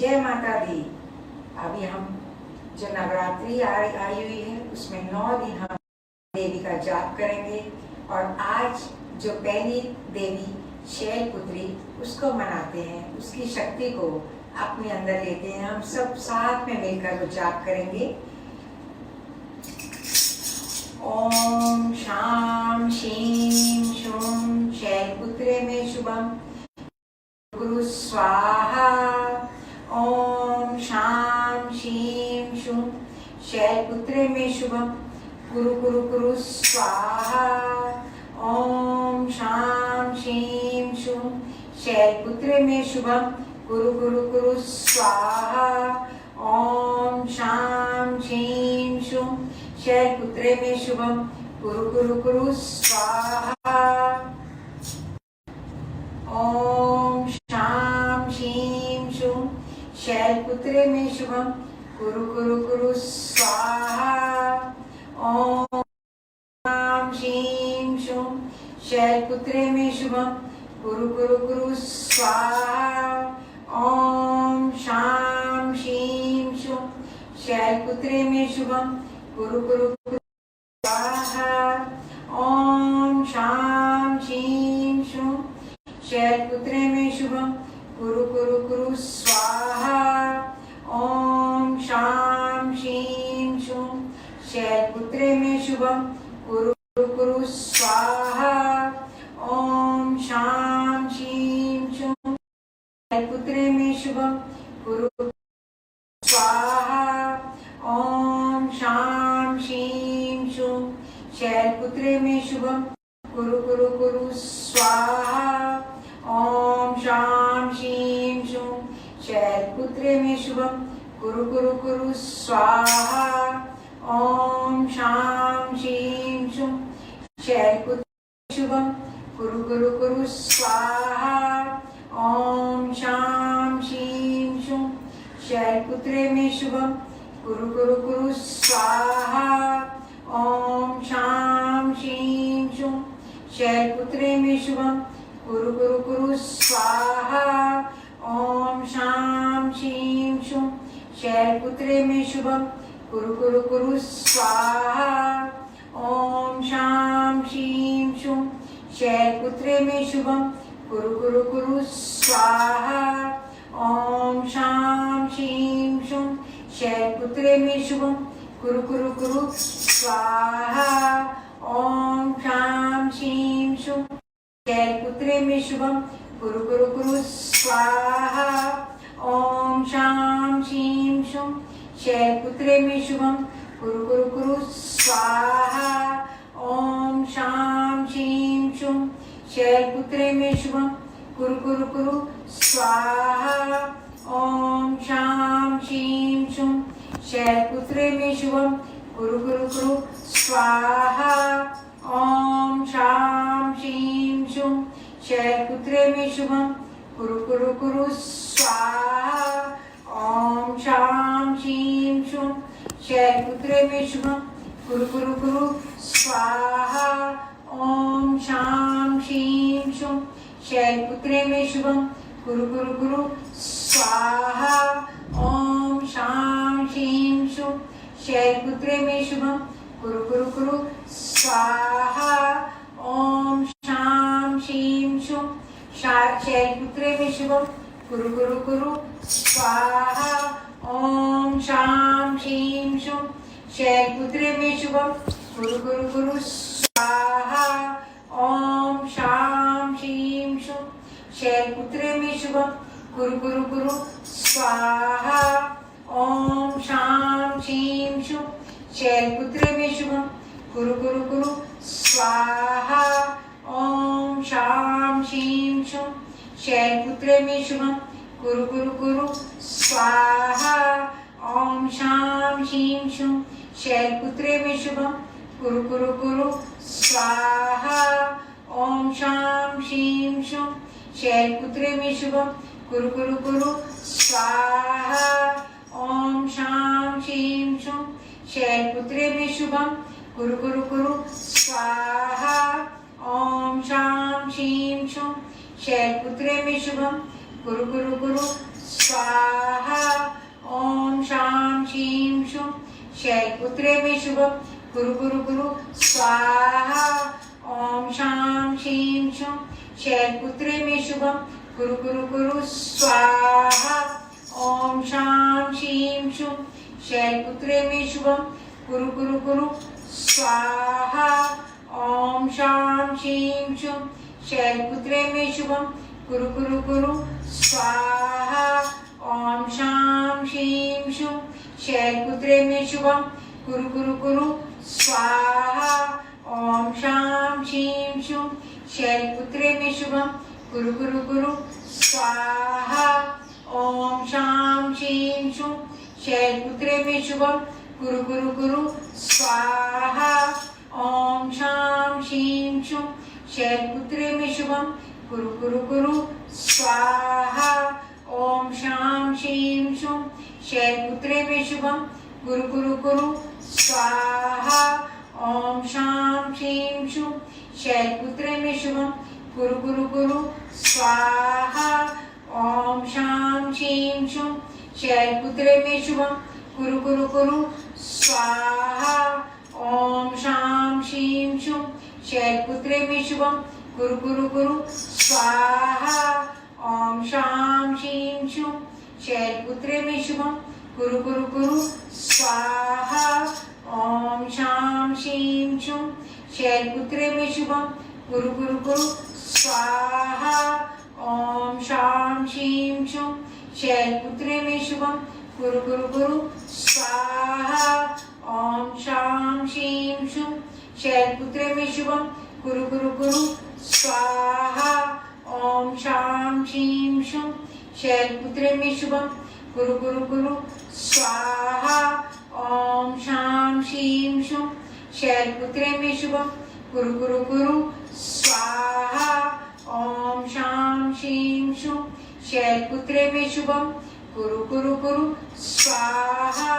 जय माता दी। अभी हम जो नवरात्रि आई हुई है उसमें 9 दिन हम देवी का जाप करेंगे और आज जो पहली देवी शैलपुत्री उसको मनाते हैं, उसकी शक्ति को अपने अंदर लेते हैं। हम सब साथ में मिलकर वो जाप करेंगे। ओम शाम शीं शूं शैलपुत्रे में शुभम गुरु स्वाहा। ओम शाम शीं शूं शैलपुत्रे में शुभम गुरु गुरु गुरु स्वाहा। ओम शाम शीं शूं शैलपुत्रे में शुभम गुरु गुरु गुरु स्वाहा। ओम शाम शीं शूं शैलपुत्रे में शुभम गुरु गुरु गुरु स्वाहा। ओम शाम शीं शूं शैलपुत्रे में शुभम गुरु गुरु गुरु स्वाहा। ओम शाम शीं शूं शैलपुत्रे में शुभम गुरु गुरु गुरु स्वाहा। ओम शाम शीं शूं शैलपुत्रे में शुभम गुरु गुरु गुरु स्वाहा। ओम शाम शीं शूं शैलपुत्रे में शुभम गुरु गुरु गुरु स्वाहा। ओम शाम शीं शूं शैलपुत्रे में शुभम गुरु गुरु गुरु स्वाहा। ओम शाम शीं शूं शैलपुत्रे में शुभम गुरु स्वाहा। ओम शाम शीं शूं शैलपुत्रे में शुभम गुरु गुरु गुरु स्वाहा। ओम शाम शीं शूं शैलपुत्रे में शुभम गुरु गुरु गुरु स्वाहा। ओम शाम शीं शूं शैलपुत्रे में शुभम गुरु गुरु गुरु स्वाहा। ओम शाम शीं शूं शैलपुत्रे में शुभम गुरु गुरु गुरु स्वाहा। ओम शाम शीं शूं शैलपुत्रे में शुभम गुरु गुरु गुरु स्वाहा। ओम शाम शीं शूं शैलपुत्रे में शुभम गुरु गुरु गुरु स्वाहा। ओम शाम शीं शूं शैलपुत्रे में शुभम गुरु गुरु गुरु स्वाहा। ओम शाम शीं शूं शैलपुत्रे में शुभम गुरु गुरु गुरु स्वाहा। ओम शाम शीं शूं शैलपुत्रे में शुभम गुरु गुरु गुरु स्वाहा। ओम शाम शीं शूं शैलपुत्रे में शुभम गुरु गुरु गुरु स्वाहा। ओम शाम शीं शूं शैलपुत्रे में शुभम गुरु गुरु गुरु स्वाहा। ओम शाम शीं शूं शैलपुत्रे में शुभम गुरु गुरु गुरु स्वाहा। ओम शाम शीं शूं शैलपुत्रे में शुभम गुरु गुरु गुरु स्वाहा। ओम शाम शीं शूं शैलपुत्रे में शुभम गुरु गुरु गुरु स्वाहा। ओम शाम शीं शूं शैलपुत्रे में शुभम गुरु गुरु गुरु स्वाहा। ओम शाम शीं शूं शैलपुत्रे में शुभम गुरु गुरु गुरु स्वाहा। ओम शाम शीं शूं शैलपुत्रे में शुभम गुरु गुरु गुरु स्वाहा। ओम शाम शीं शूं शैलपुत्रे में शुभम गुरु गुरु गुरु स्वाहा। ओम शाम शीं शूं शैलपुत्रे में शुभम गुरु गुरु गुरु स्वाहा। ओम शाम शीं शूं शैलपुत्रे में शुभम गुरु गुरु गुरु स्वाहा। ओम शाम शीं शूं शैलपुत्रे में शुभम गुरु गुरु गुरु स्वाहा। ओम शाम शीं शूं शैलपुत्रे में शुभम गुरु गुरु गुरु स्वाहा। ओम शाम शीं शूं शैलपुत्रे में शुभम गुरु गुरु गुरु स्वाहा। ओम शाम शीं शूं शैलपुत्रे में शुभम गुरु गुरु गुरु स्वाहा। ओम शाम शीं शूं शैलपुत्रे में शुभम गुरु गुरु गुरु स्वाहा ओम शाम शीं शुं शैलपुत्रे मे शुभम कुरु कुरु कुरु स्वाहा ओम शाम शीं शुं शैलपुत्रे मे शुभम कुरु कुरु कुरु स्वाहा ओम शाम शीं शुं शैलपुत्रे मे शुभम कुरु कुरु कुरु स्वाहा ओम शाम शीं शुं शैलपुत्रे मे शुभम कुरु कुरु कुरु स्वाहा ओम शाम शीं शुं शैलपुत्रे मे शुभम कुरु कुरु कुरु स्वाहा ओम शाम शीं शुं शैलपुत्रे मे शुभम कुरु कुरु कुरु स्वाहा ओम शाम शीं शुं शैलपुत्रे मे शुभम कुरु कुरु कुरु स्वाहा ओम शाम शीं शुं शैलपुत्रे मे शुभम कुरु कुरु कुरु स्वाहा ओम शाम शीं शुं शैलपुत्रे मे शुभम कुरु कुरु कुरु स्वाहा ओम शाम शीं शुं शैलपुत्रे मे शुभम कुरु कुरु कुरु स्वाहा ओम शाम शीं शुं शैलपुत्रे मे शुभम कुरु कुरु कुरु स्वाहा ओम शाम शीं शुं शैलपुत्रे मे शुभम कुरु कुरु कुरु स्वाहा ओम शाम शीं शुं शैलपुत्रे मे शुभम कुरु कुरु कुरु स्वाहा ओम शाम शीं शुं शैलपुत्रे मे शुभम कुरु कुरु कुरु स्वाहा ओम शाम शीं शुं शैलपुत्रे मे शुभम कुरु कुरु कुरु स्वाहा ओम शाम शीं शुं शैलपुत्रे मे शुभम कुरु कुरु कुरु स्वाहा ओम शाम शीं शुं शैलपुत्रे मे शुभम कुरु कुरु कुरु स्वाहा ओम शाम शीं शुं शैलपुत्रे मे शुभम कुरु कुरु कुरु स्वाहा ओम शाम शीं शुं शैलपुत्रे मे शुभम कुरु कुरु कुरु स्वाहा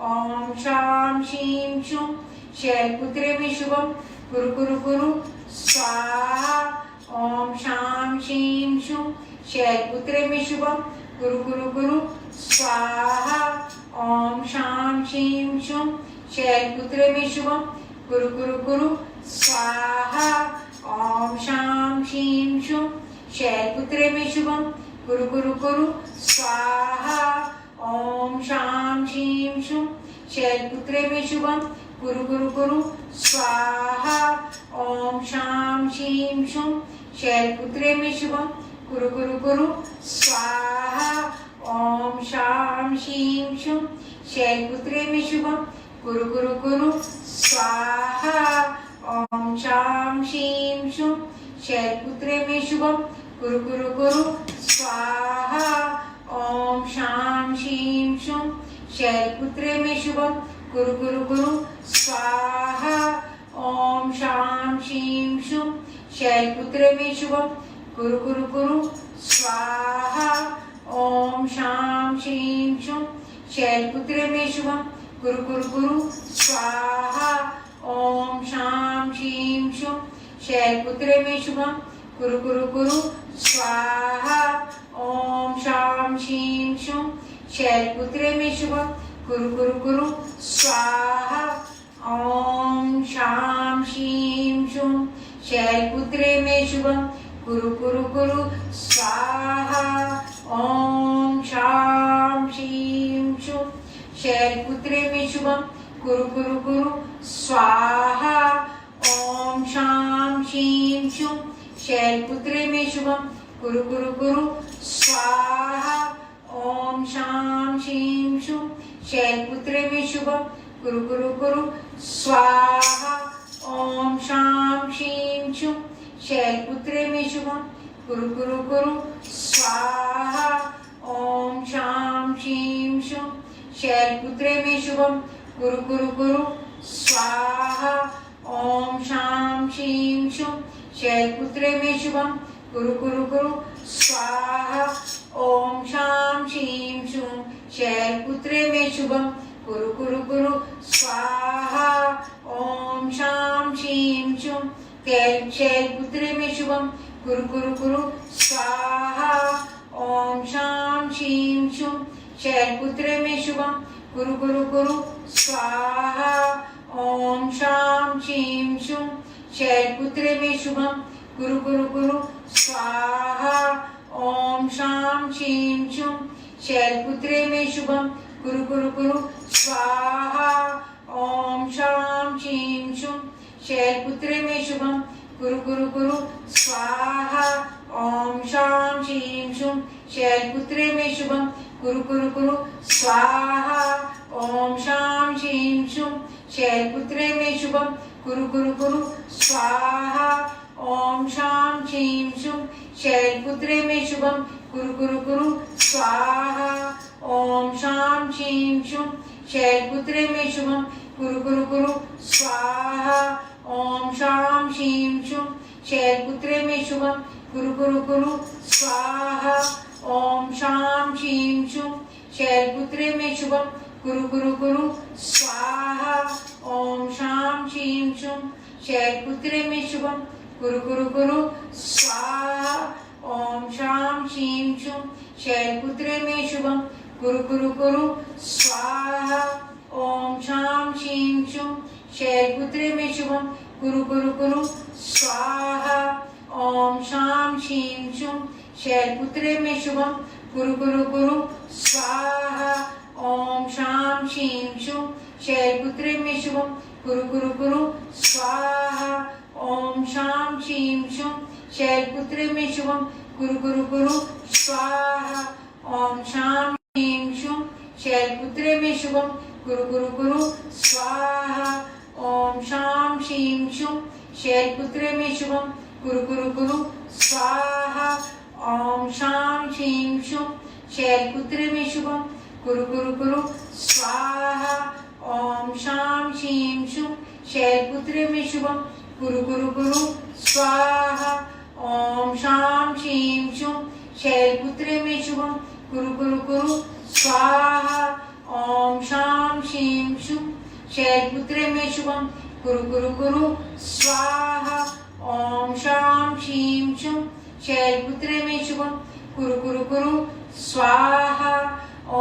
ओम शाम शीं शुं शैलपुत्रे मे शुभम कुरु कुरु कुरु स्वाहा ओम शाम शीं शुं शैलपुत्रे मे शुभम कुरु कुरु कुरु स्वाहा ओम शाम शीं शुं शैलपुत्रे मे शुभम कुरु कुरु कुरु स्वाहा ओम शाम शीं शुं शैलपुत्रे मे शुभम कुरु कुरु कुरु स्वाहा ओम शाम शीं शुं शैलपुत्रे मे शुभम कुरु कुरु कुरु स्वाहा ओम शाम शीं शुं शैलपुत्रे मे शुभम कुरु कुरु कुरु स्वाहा ओम शाम शीं शुं शैलपुत्रे मे शुभम कुरु कुरु कुरु स्वाहा ओम शाम शीं शुं शैलपुत्रे मे शुभम कुरु कुरु कुरु स्वाहा ओम शाम शीं शुं शैलपुत्रे मे शुभम कुरु कुरु कुरु स्वाहा ओम शाम शीं शुं शैलपुत्रे मे शुभम कुरु कुरु कुरु स्वाहा ओम शाम शीं शुं शैलपुत्रे मे शुभम कुरु कुरु कुरु स्वाहा ओम शाम शीं शुं शैलपुत्रे मे शुभम कुरु कुरु कुरु स्वाहा ओम शाम शीं शुं शैलपुत्रे मे शुभम कुरु कुरु कुरु स्वाहा ओम शाम शीं शुं शैलपुत्रे मे शुभम कुरु कुरु कुरु स्वाहा ओम शाम शीं शुं शैलपुत्रे मे शुभम कुरु कुरु कुरु स्वाहा ओम शाम शीं शुं शैलपुत्रे मे शुभम कुरु कुरु कुरु स्वाहा ओम शाम शीं शुं शैलपुत्रे मे शुभम कुरु कुरु कुरु स्वाहा ओम शाम शीं शुं शैलपुत्रे मे शुभम कुरु कुरु कुरु स्वाहा ओम शाम शीं शुं शैलपुत्रे मे शुभम कुरु कुरु कुरु स्वाहा ओम शाम शीं शुं शैलपुत्रे मे शुभम कुरु कुरु कुरु स्वाहा ओम शाम शीं शुं शैलपुत्रे मे शुभम कुरु कुरु कुरु स्वाहा ओम शाम शीं शुं शैलपुत्रे मे शुभम कुरु कुरु कुरु स्वाहा ओम शाम शीं शैलपुत्रे मे शुभम कुरु कुरु कुरु स्वाहा ओम शाम शीं शुं शैलपुत्रे मे शुभम कुरु कुरु कुरु स्वाहा ओम शाम शीं शुं शैलपुत्रे मे शुभम कुरु कुरु कुरु स्वाहा ओम शाम शीं शुं शैलपुत्रे मे शुभम कुरु कुरु कुरु स्वाहा ओम शाम शीं शुं शैलपुत्रे मे शुभम कुरु कुरु कुरु स्वाहा ओम शाम शीं शुं शैलपुत्रे मे शुभम कुरु कुरु कुरु स्वाहा ओम शाम शीं शुं शैलपुत्रे मे शुभम कुरु कुरु कुरु स्वाहा ओम शाम शीं शुं शैलपुत्रे मे शुभम कुरु कुरु कुरु स्वाहा ओम शाम शीं शुं शैलपुत्रे मे शुभम कुरु कुरु कुरु स्वाहा ओम शाम शीं शुं शैलपुत्रे मे शुभम कुरु कुरु कुरु स्वाहा ओम शाम शीं शुं शैलपुत्रे मे शुभम कुरु कुरु कुरु स्वाहा ओम शाम शीं शुं शैलपुत्रे मे शुभम कुरु कुरु कुरु स्वाहा ओम शाम शीं शुं शैलपुत्रे मे शुभम कुरु कुरु कुरु स्वाहा ओम शाम शीं शुं शैलपुत्रे मे शुभम कुरु कुरु कुरु स्वाहा ओम शाम शीं शुं शैलपुत्रे मे शुभम कुरु कुरु कुरु स्वाहा ओम शाम शीं शुं शैलपुत्रे मे शुभम कुरु कुरु कुरु स्वाहा ओम शाम शीं शुं शैलपुत्रे मे शुभम कुरु कुरु कुरु स्वाहा ओम शाम शीं शुं शैलपुत्रे मे शुभम कुरु कुरु कुरु स्वाहा ओम शाम शीं शुं शैलपुत्रे मे शुभम कुरु कुरु कुरु स्वाहा ओम शाम शीं शुं शैलपुत्रे मे शुभम कुरु कुरु कुरु स्वाहा ओम शाम शीं शुं शैलपुत्रे मे शुभम कुरु कुरु कुरु स्वाहा ओम शाम शीं शुं शैलपुत्रे मे शुभम कुरु कुरु कुरु स्वाहा ओम शाम शीं शुं शैलपुत्रे मे शुभम कुरु कुरु कुरु स्वाहा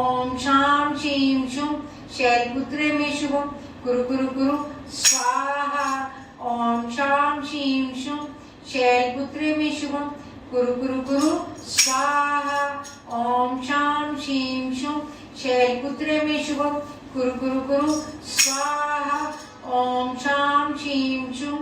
ओम शाम शीं शुं शैलपुत्रे मे शुभम कुरु कुरु कुरु स्वाहा ओम शाम शीं शुं शैलपुत्रे मे शुभम कुरु कुरु कुरु स्वाहा ओम शाम शीं शुं शैलपुत्रे मे शुभम कुरु कुरु कुरु स्वाहा ओम शाम शीं शुं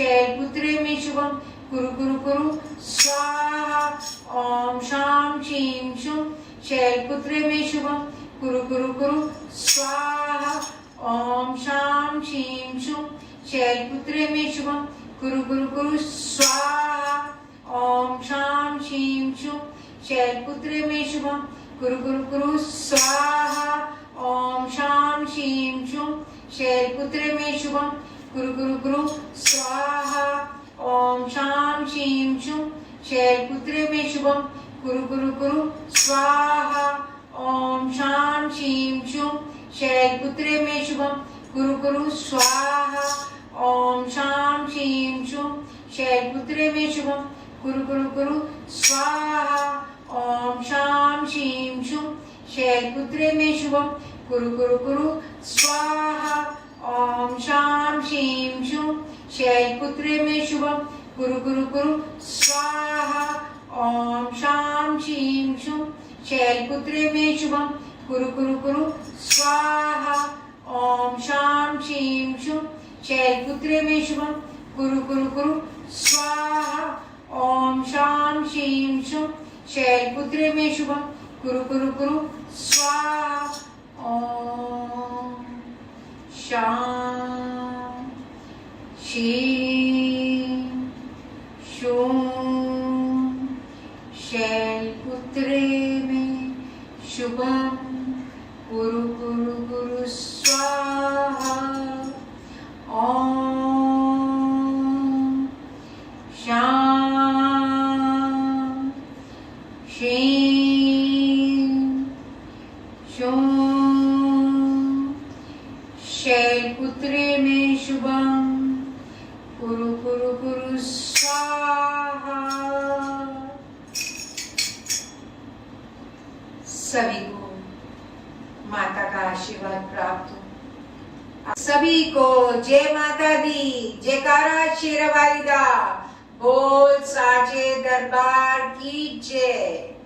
शैलपुत्रे मे शुभम कुरु कुरु कुरु स्वाहा ओम शाम शीं शुं शैलपुत्रे मे शुभम कुरु कुरु कुरु स्वाहा ओम शाम शीं शुं शैलपुत्रे मे शुभम कुरु कुरु कुरु स्वाहा ओम शाम शीं शुं शैलपुत्रे मे शुभम कुरु कुरु कुरु स्वाहा ओम शाम शीं शुं शैलपुत्रे मे शुभम कुरु कुरु कुरु स्वाहा ओम शाम शीं शुं शैलपुत्रे मे शुभम कुरु कुरु कुरु स्वाहा ओम शाम शीं शुं शैलपुत्रे मे शुभम कुरु कुरु स्वाहा ओम शाम शीं शुं शैलपुत्रे मे शुभम कुरु कुरु कुरु स्वाहा ओम शाम शीं शुं शैलपुत्रे मे शुभम कुरु कुरु कुरु स्वाहा ओम शाम शीं शुं शैलपुत्रे मे शुभम कुरु कुरु कुरु स्वाहा ओम शाम शीं शुं शैलपुत्रे मे शुभम कुरु कुरु कुरु स्वाहा ओम शाम शीं शुं शैलपुत्रे मे शुभम कुरु कुरु कुरु स्वाहा ओम शाम शीं शुं शैलपुत्रे मे शुभम कुरु कुरु कुरु स्वाहा ओम शाम शीं शुं शैलपुत्रे मे शुभम कुरु कुरु कुरु स्वाहा ओम शाम शीं शुं शैलपुत्रे मे शुभम कुरु कुरु कुरु स्वाहा। सभी को आशीर्वाद प्राप्त हो। सभी को जय माता दी, जयकारा शेरावाली दा, बोल साचे दरबार की जय।